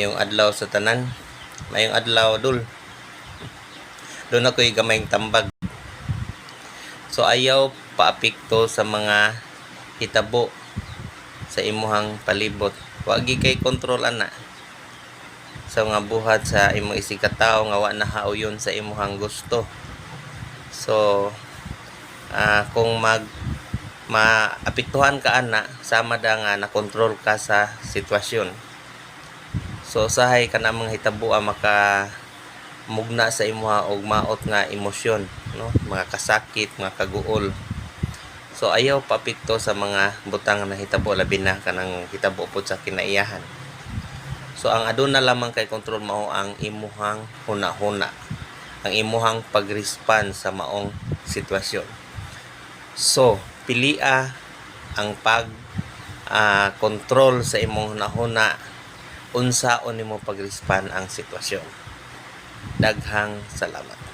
Yung adlaw sa tanan, mayong adlaw dul. Doon ako'y gamayng tambag. So ayaw paapekto sa mga hitabo sa imuhang palibot. Wagi kay kontrol ana sa mga buhat sa imong isikataw nga wa nahauyon sa imuhang gusto. So kung maapektuhan ka ana, sama da nga nakontrol ka sa sitwasyon. So usahay ka na mga hitabo maka mugna sa imuha og maot nga emosyon, no? Mga kasakit, mga kaguol. So ayaw paapekto sa mga butang na hitabo, labi na kanang hitabo pod sa kinaiyahan. So ang aduna lamang kay kontrol mao ang imuhang huna-huna, ang imuhang pag-respond sa maong sitwasyon. So pilia ang pag control sa imong huna-huna, unsaon nimo pag-respond ang sitwasyon. Daghang salamat.